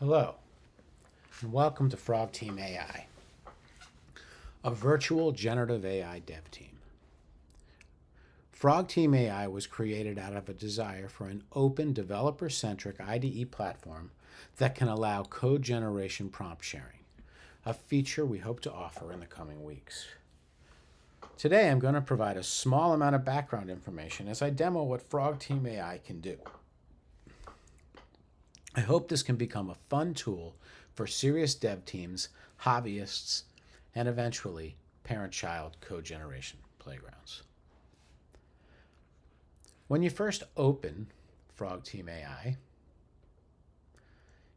Hello, and welcome to FrogTeam.Ai, a virtual generative AI dev team. FrogTeam.Ai was created out of a desire for an open, developer-centric IDE platform that can allow code generation prompt sharing, a feature we hope to offer in the coming weeks. Today, I'm going to provide a small amount of background information as I demo what FrogTeam.Ai can do. I hope this can become a fun tool for serious dev teams, hobbyists, and eventually parent-child code generation playgrounds. When you first open FrogTeam.Ai,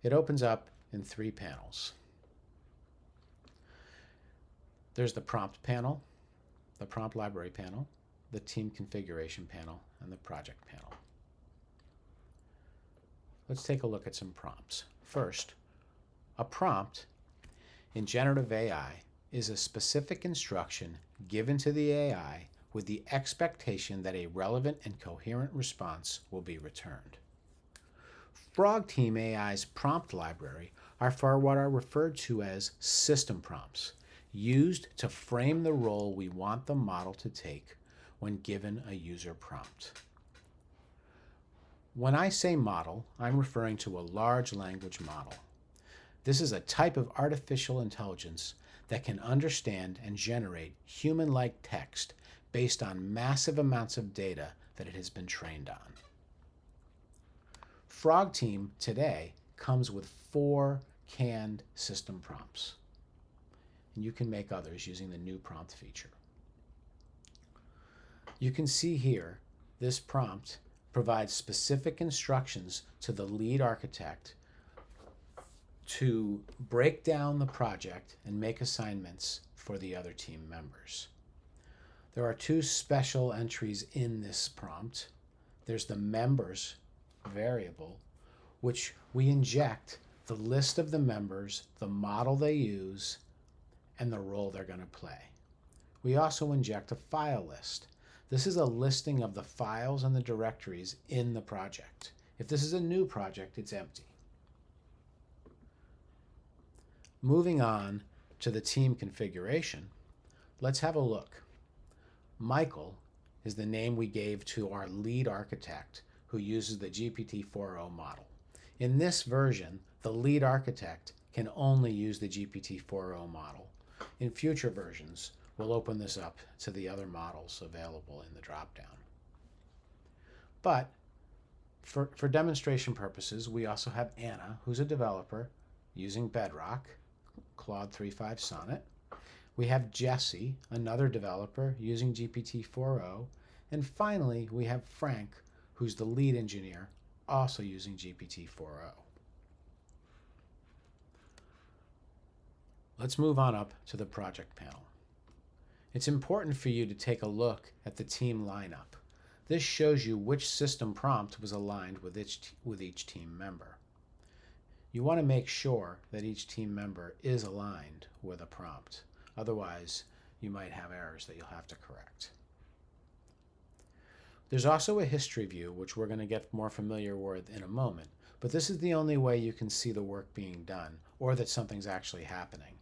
it opens up in 3 panels. There's the prompt panel, the prompt library panel, the team configuration panel, and the project panel. Let's take a look at some prompts. First, a prompt in generative AI is a specific instruction given to the AI with the expectation that a relevant and coherent response will be returned. FrogTeam.Ai's prompt library are for what are referred to as system prompts, used to frame the role we want the model to take when given a user prompt. When I say model, I'm referring to a large language model. This is a type of artificial intelligence that can understand and generate human-like text based on massive amounts of data that it has been trained on. FrogTeam today comes with 4 canned system prompts, and you can make others using the new prompt feature. You can see here this prompt provides specific instructions to the lead architect to break down the project and make assignments for the other team members. There are 2 special entries in this prompt. There's the members variable, which we inject the list of the members, the model they use, and the role they're going to play. We also inject a file list. This is a listing of the files and the directories in the project. If this is a new project, it's empty. Moving on to the team configuration, let's have a look. Michael is the name we gave to our lead architect who uses the GPT-4o model. In this version, the lead architect can only use the GPT-4o model. In future versions, we'll open this up to the other models available in the dropdown. But for demonstration purposes, we also have Anna, who's a developer using Bedrock, Claude 3.5 Sonnet. We have Jesse, another developer using GPT-4o. And finally, we have Frank, who's the lead engineer, also using GPT-4o. Let's move on up to the project panel. It's important for you to take a look at the team lineup. This shows you which system prompt was aligned with each team member. You want to make sure that each team member is aligned with a prompt. Otherwise, you might have errors that you'll have to correct. There's also a history view, which we're going to get more familiar with in a moment, but this is the only way you can see the work being done or that something's actually happening.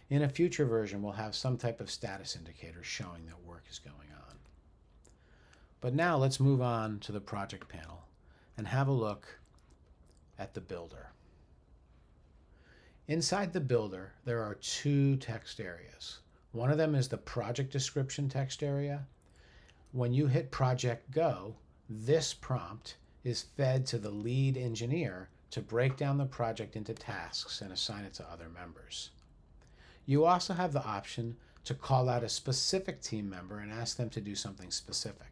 In a future version, we'll have some type of status indicator showing that work is going on. But now let's move on to the project panel and have a look at the builder. Inside the builder, there are 2 text areas. One of them is the project description text area. When you hit Project Go, this prompt is fed to the lead engineer to break down the project into tasks and assign it to other members. You also have the option to call out a specific team member and ask them to do something specific.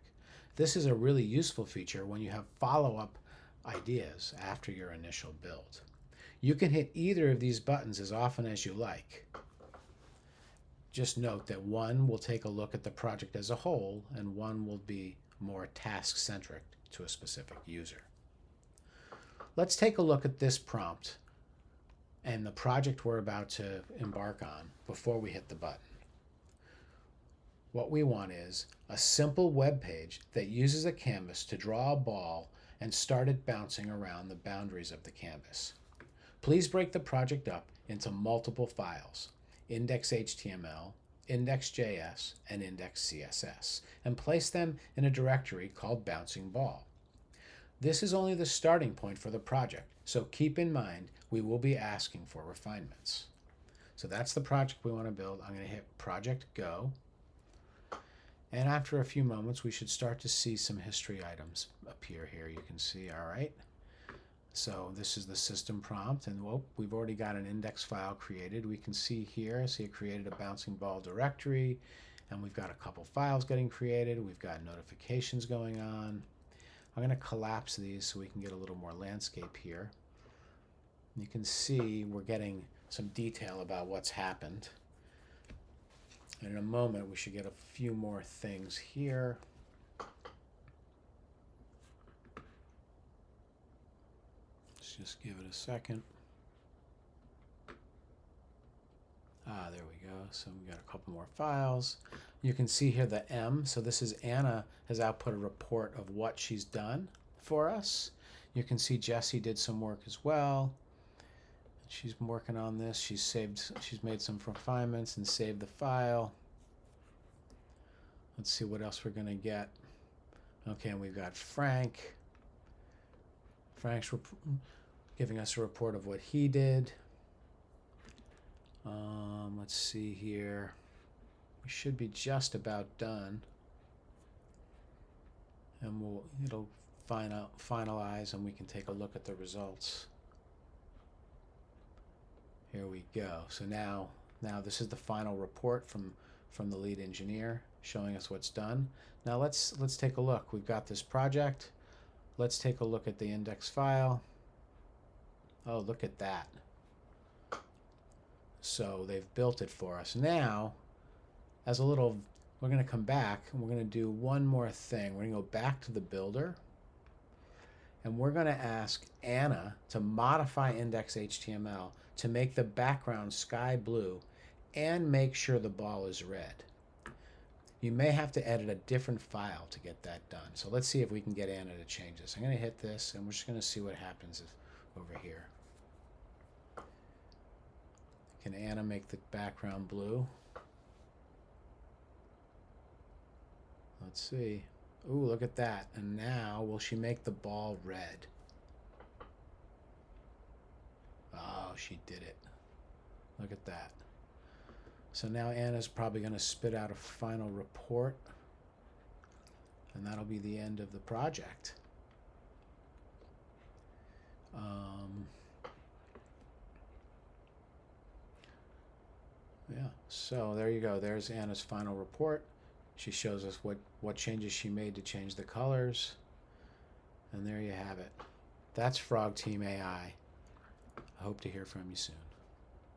This is a really useful feature when you have follow-up ideas after your initial build. You can hit either of these buttons as often as you like. Just note that one will take a look at the project as a whole, and one will be more task-centric to a specific user. Let's take a look at this prompt and the project we're about to embark on before we hit the button. What we want is a simple web page that uses a canvas to draw a ball and start it bouncing around the boundaries of the canvas. Please break the project up into multiple files, index.html, index.js, and index.css, and place them in a directory called bouncing ball. This is only the starting point for the project, so keep in mind we will be asking for refinements. So that's the project we want to build. I'm going to hit Project Go. And after a few moments, we should start to see some history items appear here. You can see, all right. So this is the system prompt, and whoop, we've already got an index file created. We can see here, see it created a bouncing ball directory, and we've got a couple files getting created. We've got notifications going on. I'm going to collapse these so we can get a little more landscape here. You can see we're getting some detail about what's happened. And in a moment, we should get a few more things here. Let's just give it a second. There we go. So we got a couple more files. You can see here the M. So this is Anna has output a report of what she's done for us. You can see Jessie did some work as well. She's working on this. She's made some refinements and saved the file. Let's see what else we're going to get. Okay, and we've got Frank. Frank's giving us a report of what he did. Let's see here. We should be just about done. And it'll finalize and we can take a look at the results. Here we go. So now this is the final report from the lead engineer showing us what's done. Now let's take a look. We've got this project. Let's take a look at the index file. Oh, look at that. So they've built it for us. Now, we're going to come back and we're going to do one more thing. We're going to go back to the builder and we're going to ask Anna to modify index.html to make the background sky blue and make sure the ball is red. You may have to edit a different file to get that done. So let's see if we can get Anna to change this. I'm going to hit this and we're just going to see what happens over here. Can Anna make the background blue? Let's see. Ooh, look at that. And now, will she make the ball red? Oh, she did it. Look at that. So now Anna's probably going to spit out a final report. And that'll be the end of the project. Yeah, so there you go. There's Anna's final report. She shows us what changes she made to change the colors. And there you have it. That's FrogTeam.Ai. I hope to hear from you soon.